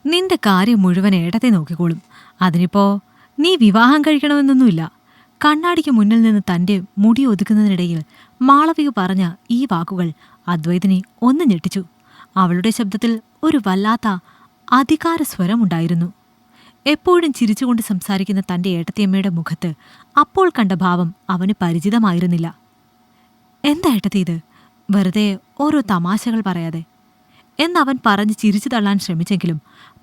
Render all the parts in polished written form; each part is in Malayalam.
നിന്റെ കാര്യം മുഴുവൻ ഏട്ടത്തെ നോക്കിക്കോളും. അതിനിപ്പോ നീ വിവാഹം കഴിക്കണമെന്നൊന്നുമില്ല. കണ്ണാടിക്ക് മുന്നിൽ നിന്ന് തന്റെ മുടി ഒതുക്കുന്നതിനിടയിൽ മാളവിക പറഞ്ഞ ഈ വാക്കുകൾ അദ്വൈതിനെ ഒന്ന് ഞെട്ടിച്ചു. അവളുടെ ശബ്ദത്തിൽ ഒരു വല്ലാത്ത അധികാരസ്വരമുണ്ടായിരുന്നു. എപ്പോഴും ചിരിച്ചുകൊണ്ട് സംസാരിക്കുന്ന തന്റെ ഏട്ടത്തിയമ്മയുടെ മുഖത്ത് അപ്പോൾ കണ്ട ഭാവം അവന് പരിചിതമായിരുന്നില്ല. എന്താ ഏട്ടത്തി ഇത്? വെറുതെ ഓരോ തമാശകൾ പറയാതെ എന്നവൻ പറഞ്ഞ് ചിരിച്ചു തള്ളാൻ ശ്രമിച്ചെങ്കിലും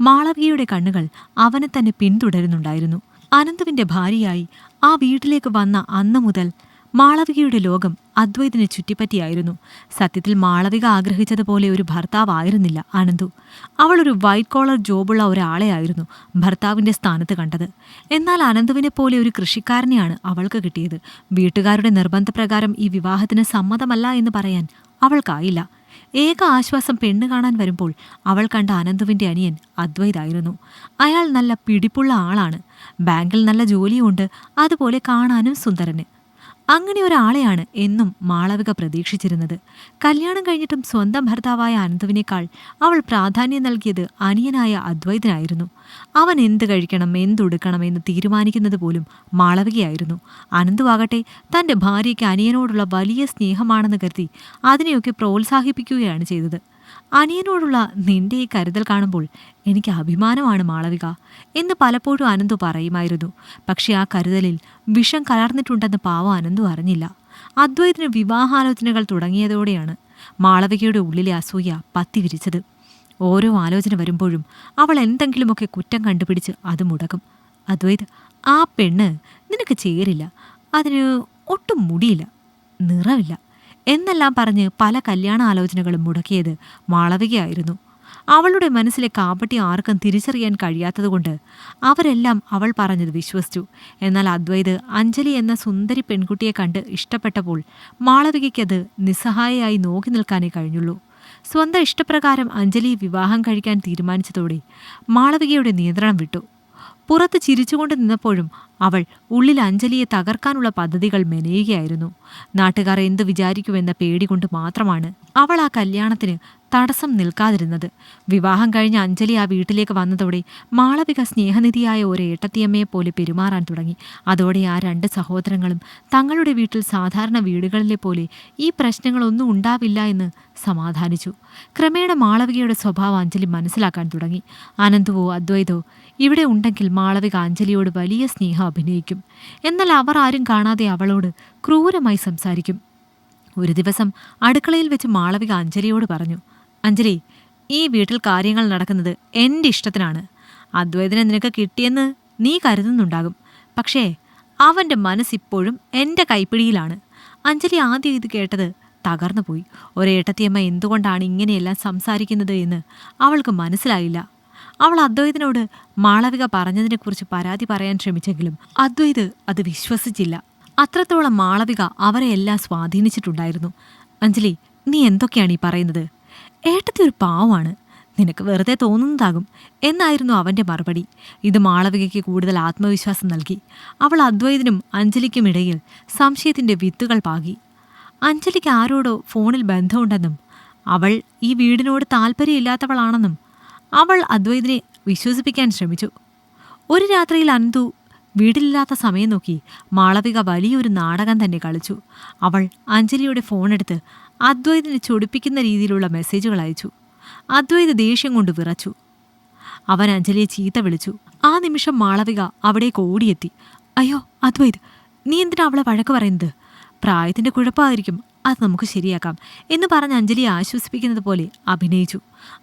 മാളവികയുടെ കണ്ണുകൾ അവനെ തന്നെ പിന്തുടരുന്നുണ്ടായിരുന്നു. അനന്തുവിന്റെ ഭാര്യയായി ആ വീട്ടിലേക്ക് വന്ന അന്നു മുതൽ മാളവികയുടെ ലോകം അദ്വൈതിനെ ചുറ്റിപ്പറ്റിയായിരുന്നു. സത്യത്തിൽ മാളവിക ആഗ്രഹിച്ചതുപോലെ ഒരു ഭർത്താവായിരുന്നില്ല അനന്തു. അവളൊരു വൈറ്റ് കോളർ ജോബുള്ള ഒരാളെയായിരുന്നു ഭർത്താവിന്റെ സ്ഥാനത്ത് കണ്ടത്. എന്നാൽ അനന്തുവിനെ പോലെ ഒരു കൃഷിക്കാരനെയാണ് അവൾക്ക് കിട്ടിയത്. വീട്ടുകാരുടെ നിർബന്ധപ്രകാരം ഈ വിവാഹത്തിന് സമ്മതമല്ല എന്ന് പറയാൻ അവൾക്കായില്ല. ഏക ആശ്വാസം പെണ്ണ് കാണാൻ വരുമ്പോൾ അവൾ കണ്ട അനന്തുവിന്റെ അനിയൻ അദ്വൈതായിരുന്നു. അയാൾ നല്ല പിടിപ്പുള്ള ആളാണ്. ബാങ്കിൽ നല്ല ജോലിയുണ്ട്. അതുപോലെ കാണാനും സുന്ദരന്. അങ്ങനെ ഒരാളെയാണ് എന്നും മാളവിക പ്രതീക്ഷിച്ചിരുന്നത്. കല്യാണം കഴിഞ്ഞിട്ടും സ്വന്തം ഭർത്താവായ അനന്തുവിനേക്കാൾ അവൾ പ്രാധാന്യം നൽകിയത് അനിയനായ അദ്വൈതനായിരുന്നു. അവൻ എന്ത് കഴിക്കണം, എന്തുടുക്കണം എന്ന് തീരുമാനിക്കുന്നത് പോലും മാളവികയായിരുന്നു. അനന്തുവാകട്ടെ തന്റെ ഭാര്യയ്ക്ക് അനിയനോടുള്ള വലിയ സ്നേഹമാണെന്ന് കരുതി അതിനെയൊക്കെ പ്രോത്സാഹിപ്പിക്കുകയാണ് ചെയ്തത്. അനിയനോടുള്ള നിന്റെ ഈ കരുതൽ കാണുമ്പോൾ എനിക്ക് അഭിമാനമാണ് മാളവിക എന്ന് പലപ്പോഴും അനന്തു പറയുമായിരുന്നു. പക്ഷെ ആ കരുതലിൽ വിഷം കലർന്നിട്ടുണ്ടെന്ന് പാവം അനന്തു അറിഞ്ഞില്ല. അദ്വൈതിന് വിവാഹാലോചനകൾ തുടങ്ങിയതോടെയാണ് മാളവികയുടെ ഉള്ളിലെ അസൂയ പത്തിവിരിച്ചത്. ഓരോ ആലോചന വരുമ്പോഴും അവൾ എന്തെങ്കിലുമൊക്കെ കുറ്റം കണ്ടുപിടിച്ച് അത് മുടക്കും. അദ്വൈത്, ആ പെണ്ണ് നിനക്ക് ചേരില്ല, അതിന് ഒട്ടും മുടിയില്ല, നിറവില്ല എന്നെല്ലാം പറഞ്ഞ് പല കല്യാണ ആലോചനകളും മുടക്കിയത് മാളവികയായിരുന്നു. അവളുടെ മനസ്സിലെ കാപട്യം ആർക്കും തിരിച്ചറിയാൻ കഴിയാത്തതുകൊണ്ട് അവരെല്ലാം അവൾ പറഞ്ഞത് വിശ്വസിച്ചു. എന്നാൽ അദ്വൈത് അഞ്ജലി എന്ന സുന്ദരി പെൺകുട്ടിയെ കണ്ട് ഇഷ്ടപ്പെട്ടപ്പോൾ മാളവികയ്ക്കത് നിസ്സഹായയായി നോക്കി നിൽക്കാനേ കഴിഞ്ഞുള്ളൂ. സ്വന്തം ഇഷ്ടപ്രകാരം അഞ്ജലിയെ വിവാഹം കഴിക്കാൻ തീരുമാനിച്ചതോടെ മാളവികയുടെ നിയന്ത്രണം വിട്ടു. പുറത്ത് ചിരിച്ചുകൊണ്ട് നിന്നപ്പോഴും അവൾ ഉള്ളിൽ അഞ്ജലിയെ തകർക്കാനുള്ള പദ്ധതികൾ മെനയുകയായിരുന്നു. നാട്ടുകാർ എന്തു വിചാരിക്കുമെന്ന പേടികൊണ്ട് മാത്രമാണ് അവൾ ആ കല്യാണത്തിന് തടസ്സം നിൽക്കാതിരുന്നത്. വിവാഹം കഴിഞ്ഞ് അഞ്ജലി ആ വീട്ടിലേക്ക് വന്നതോടെ മാളവിക സ്നേഹനിധിയായ ഒരു ഏട്ടത്തിയമ്മയെപ്പോലെ പെരുമാറാൻ തുടങ്ങി. അതോടെ ആ രണ്ട് സഹോദരങ്ങളും തങ്ങളുടെ വീട്ടിൽ സാധാരണ വീടുകളിലെ പോലെ ഈ പ്രശ്നങ്ങളൊന്നും ഉണ്ടാവില്ല എന്ന് സമാധാനിച്ചു. ക്രമേണ മാളവികയുടെ സ്വഭാവം അഞ്ജലി മനസ്സിലാക്കാൻ തുടങ്ങി. അനന്തുവോ അദ്വൈതോ ഇവിടെ ഉണ്ടെങ്കിൽ മാളവിക അഞ്ജലിയോട് വലിയ സ്നേഹം അഭിനയിക്കും. എന്നാൽ അവർ ആരും കാണാതെ അവളോട് ക്രൂരമായി സംസാരിക്കും. ഒരു ദിവസം അടുക്കളയിൽ വെച്ച് മാളവിക അഞ്ജലിയോട് പറഞ്ഞു, അഞ്ജലി, ഈ വീട്ടിൽ കാര്യങ്ങൾ നടക്കുന്നത് എൻ്റെ ഇഷ്ടത്തിനാണ്. അദ്വൈതനെ നിനക്ക് കിട്ടിയെന്ന് നീ കരുതുന്നുണ്ടാകും. പക്ഷേ അവൻ്റെ മനസ്സിപ്പോഴും എൻ്റെ കൈപ്പിടിയിലാണ്. അഞ്ജലി ആദ്യം ഇത് കേട്ടത് തകർന്നുപോയി. ഒരേട്ടത്തിയമ്മ എന്തുകൊണ്ടാണ് ഇങ്ങനെയെല്ലാം സംസാരിക്കുന്നത് എന്ന് അവൾക്ക് മനസ്സിലായില്ല. അവൾ അദ്വൈതിനോട് മാളവിക പറഞ്ഞതിനെക്കുറിച്ച് പരാതി പറയാൻ ശ്രമിച്ചെങ്കിലും അദ്വൈത് അത് വിശ്വസിച്ചില്ല. അത്രത്തോളം മാളവിക അവരെയെല്ലാം സ്വാധീനിച്ചിട്ടുണ്ടായിരുന്നു. അഞ്ജലി, നീ എന്തൊക്കെയാണ് ഈ പറയുന്നത്? ഏട്ടത്തി ഒരു പാവമാണ്, നിനക്ക് വെറുതെ തോന്നുന്നതാകും എന്നായിരുന്നു അവൻ്റെ മറുപടി. ഇത് മാളവികയ്ക്ക് കൂടുതൽ ആത്മവിശ്വാസം നൽകി. അവൾ അദ്വൈതിനും അഞ്ജലിക്കും ഇടയിൽ സംശയത്തിൻ്റെ വിത്തുകൾ പാകി. അഞ്ജലിക്ക് ആരോടോ ഫോണിൽ ബന്ധമുണ്ടെന്നും അവൾ ഈ വീടിനോട് താല്പര്യമില്ലാത്തവളാണെന്നും അവൾ അദ്വൈതിനെ വിശ്വസിപ്പിക്കാൻ ശ്രമിച്ചു. ഒരു രാത്രിയിൽ അനന്തു വീട്ടിലില്ലാത്ത സമയം നോക്കി മാളവിക വലിയൊരു നാടകം തന്നെ കളിച്ചു. അവൾ അഞ്ജലിയുടെ ഫോണെടുത്ത് അദ്വൈതിനെ ചൊടിപ്പിക്കുന്ന രീതിയിലുള്ള മെസ്സേജുകൾ അയച്ചു. അദ്വൈത് ദേഷ്യം കൊണ്ട് വിറച്ചു. അവൻ അഞ്ജലിയെ ചീത്ത വിളിച്ചു. ആ നിമിഷം മാളവിക അവിടേക്ക് ഓടിയെത്തി. അയ്യോ അദ്വൈത്, നീ എന്തിനാ അവളെ വഴക്ക് പറയുന്നത്? പ്രായത്തിൻ്റെ കുഴപ്പമായിരിക്കും, അത് നമുക്ക് ശരിയാക്കാം എന്ന് പറഞ്ഞ് അഞ്ജലിയെ ആശ്വസിപ്പിക്കുന്നത് പോലെ അഭിനയിച്ചു.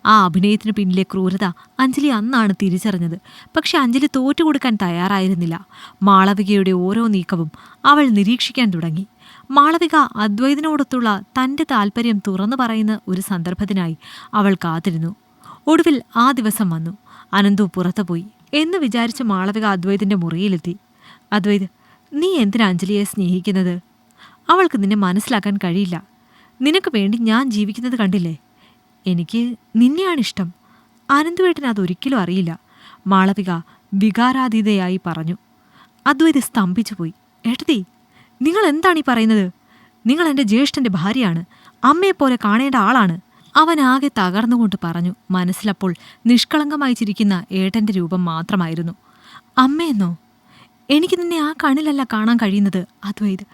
ആ അഭിനയത്തിന് പിന്നിലെ ക്രൂരത അഞ്ജലി അന്നാണ് തിരിച്ചറിഞ്ഞത്. പക്ഷെ അഞ്ജലി തോറ്റുകൊടുക്കാൻ തയ്യാറായിരുന്നില്ല. മാളവികയുടെ ഓരോ നീക്കവും അവൾ നിരീക്ഷിക്കാൻ തുടങ്ങി. മാളവിക അദ്വൈതിനോടൊത്തുള്ള തൻ്റെ താല്പര്യം തുറന്നു പറയുന്ന ഒരു സന്ദർഭത്തിനായി അവൾ കാത്തിരുന്നു. ഒടുവിൽ ആ ദിവസം വന്നു. അനന്തു പുറത്തുപോയി എന്ന് വിചാരിച്ച് മാളവിക അദ്വൈതിൻ്റെ മുറിയിലെത്തി. അദ്വൈത്, നീ എന്തിനാ അഞ്ജലിയെ സ്നേഹിക്കുന്നത്? അവൾക്ക് നിന്നെ മനസ്സിലാക്കാൻ കഴിയില്ല. നിനക്ക് വേണ്ടി ഞാൻ ജീവിക്കുന്നത് കണ്ടില്ലേ? എനിക്ക് നിന്നെയാണിഷ്ടം. അനന്തുവേട്ടന് അതൊരിക്കലും അറിയില്ല, മാളവിക വികാരാതീതയായി പറഞ്ഞു. അദ്വൈത് സ്തംഭിച്ചുപോയി. ഏട്ടത്തി, നിങ്ങൾ എന്താണ് ഈ പറയുന്നത്? നിങ്ങൾ എൻ്റെ ജ്യേഷ്ഠൻ്റെ ഭാര്യയാണ്, അമ്മയെപ്പോലെ കാണേണ്ട ആളാണ്. അവനാകെ തകർന്നുകൊണ്ട് പറഞ്ഞു. മനസ്സിലപ്പോൾ നിഷ്കളങ്കമായി ചിരിക്കുന്ന ഏട്ടന്റെ രൂപം മാത്രമായിരുന്നു. അമ്മയെന്നോ? എനിക്ക് നിന്നെ ആ കണ്ണിലല്ല കാണാൻ കഴിയുന്നത് അദ്വൈത്.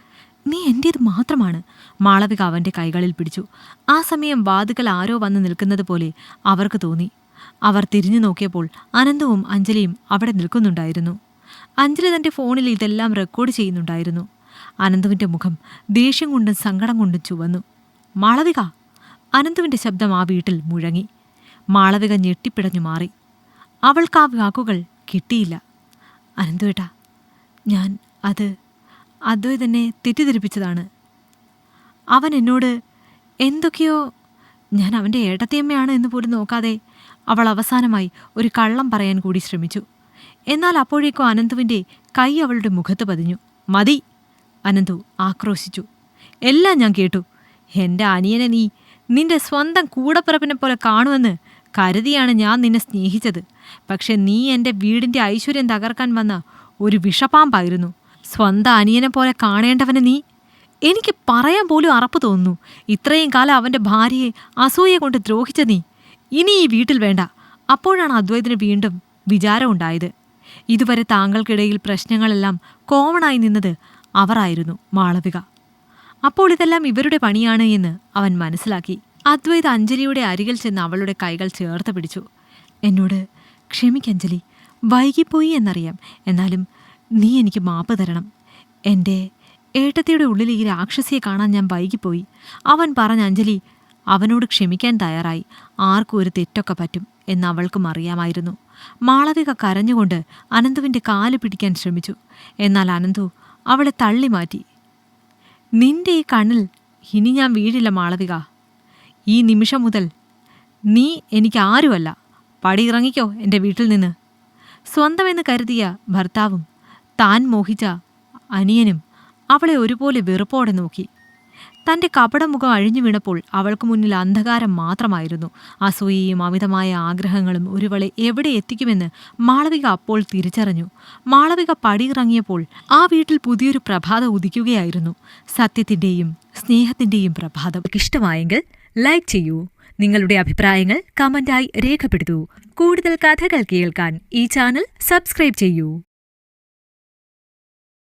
നീ എന്റേത് മാത്രമാണ്. മാളവിക അവന്റെ കൈകളിൽ പിടിച്ചു. ആ സമയം വാതുക്കൽ ആരോ വന്ന് നിൽക്കുന്നത് പോലെ അവർക്ക് തോന്നി. അവർ തിരിഞ്ഞു നോക്കിയപ്പോൾ അനന്തവും അഞ്ജലിയും അവിടെ നിൽക്കുന്നുണ്ടായിരുന്നു. അഞ്ജലി തന്റെ ഫോണിൽ ഇതെല്ലാം റെക്കോർഡ് ചെയ്യുന്നുണ്ടായിരുന്നു. അനന്തുവിന്റെ മുഖം ദേഷ്യം കൊണ്ടും സങ്കടം കൊണ്ടും ചുവന്നു. മാളവിക! അനന്തുവിന്റെ ശബ്ദം ആ വീട്ടിൽ മുഴങ്ങി. മാളവിക ഞെട്ടിപ്പിടഞ്ഞു മാറി. അവൾക്ക് ആ വാക്കുകൾ കിട്ടിയില്ല. അനന്തുവേട്ടാ, ഞാൻ അദ്വൈത് തന്നെ തെറ്റിദ്ധരിപ്പിച്ചതാണ്. അവൻ എന്നോട് എന്തൊക്കെയോ, ഞാൻ അവൻ്റെ ഏട്ടത്തിയമ്മയാണ് എന്ന് പോലും നോക്കാതെ അവൾ അവസാനമായി ഒരു കള്ളം പറയാൻ കൂടി ശ്രമിച്ചു. എന്നാൽ അപ്പോഴേക്കോ അനന്തുവിൻ്റെ കൈ അവളുടെ മുഖത്ത് പതിഞ്ഞു. മതി! അനന്തു ആക്രോശിച്ചു. എല്ലാം ഞാൻ കേട്ടു. എൻ്റെ അനിയനെ നീ നിന്റെ സ്വന്തം കൂടപ്പിറപ്പിനെ പോലെ കാണുമെന്ന് കരുതിയാണ് ഞാൻ നിന്നെ സ്നേഹിച്ചത്. പക്ഷെ നീ എൻ്റെ വീടിൻ്റെ ഐശ്വര്യം തകർക്കാൻ വന്ന ഒരു വിഷപ്പാമ്പായിരുന്നു. സ്വന്തം അനിയനെ പോലെ കാണേണ്ടവനെ നീ. എനിക്ക് പറയാൻ പോലും അറപ്പ് തോന്നുന്നു. ഇത്രയും കാലം അവൻ്റെ ഭാര്യയെ അസൂയ കൊണ്ട് ദ്രോഹിച്ച നീ ഇനി ഈ വീട്ടിൽ വേണ്ട. അപ്പോഴാണ് അദ്വൈതിന് വീണ്ടും വിചാരമുണ്ടായത്. ഇതുവരെ താങ്കൾക്കിടയിൽ പ്രശ്നങ്ങളെല്ലാം കോമണായി നിന്നത് അവരായിരുന്നു, മാളവിക. അപ്പോൾ ഇതെല്ലാം ഇവരുടെ പണിയാണ് എന്ന് അവൻ മനസ്സിലാക്കി. അദ്വൈത് അഞ്ജലിയുടെ അരികിൽ ചെന്ന് അവളുടെ കൈകൾ ചേർത്ത് പിടിച്ചു. എന്നോട് ക്ഷമിക്കഞ്ജലി, വൈകിപ്പോയി എന്നറിയാം. എന്നാലും നീ എനിക്ക് മാപ്പ് തരണം. എൻ്റെ ഏട്ടത്തിയുടെ ഉള്ളിൽ ഈ രാക്ഷസിയെ കാണാൻ ഞാൻ വൈകിപ്പോയി. അവൻ പറഞ്ഞ അഞ്ജലി അവനോട് ക്ഷമിക്കാൻ തയ്യാറായി. ആർക്കും ഒരു തെറ്റൊക്കെ പറ്റും എന്ന് അവൾക്കും അറിയാമായിരുന്നു. മാളവിക കരഞ്ഞുകൊണ്ട് അനന്തുവിൻ്റെ കാല് പിടിക്കാൻ ശ്രമിച്ചു. എന്നാൽ അനന്തു അവളെ തള്ളി മാറ്റി. നിന്റെ ഈ കണ്ണിൽ ഇനി ഞാൻ വീഴില്ല മാളവിക. ഈ നിമിഷം മുതൽ നീ എനിക്ക് ആരുമല്ല. പടിയിറങ്ങിക്കോ എൻ്റെ വീട്ടിൽ നിന്ന്. സ്വന്തമെന്ന് കരുതിയ ഭർത്താവും താൻ മോഹിച്ച അനിയനും അവളെ ഒരുപോലെ വെറുപ്പോടെ നോക്കി. തൻ്റെ കപടമുഖം അഴിഞ്ഞു വീണപ്പോൾ അവൾക്ക് മുന്നിൽ അന്ധകാരം മാത്രമായിരുന്നു. അസൂയയും അമിതമായ ആഗ്രഹങ്ങളും ഒരുവളെ എവിടെ എത്തിക്കുമെന്ന് മാളവിക അപ്പോൾ തിരിച്ചറിഞ്ഞു. മാളവിക പടിയിറങ്ങിയപ്പോൾ ആ വീട്ടിൽ പുതിയൊരു പ്രഭാതം ഉദിക്കുകയായിരുന്നു. സത്യത്തിൻ്റെയും സ്നേഹത്തിൻ്റെയും പ്രഭാതം. ഇഷ്ടമായെങ്കിൽ ലൈക്ക് ചെയ്യൂ. നിങ്ങളുടെ അഭിപ്രായങ്ങൾ കമന്റായി രേഖപ്പെടുത്തൂ. കൂടുതൽ കഥകൾ കേൾക്കാൻ ഈ ചാനൽ സബ്സ്ക്രൈബ് ചെയ്യൂ.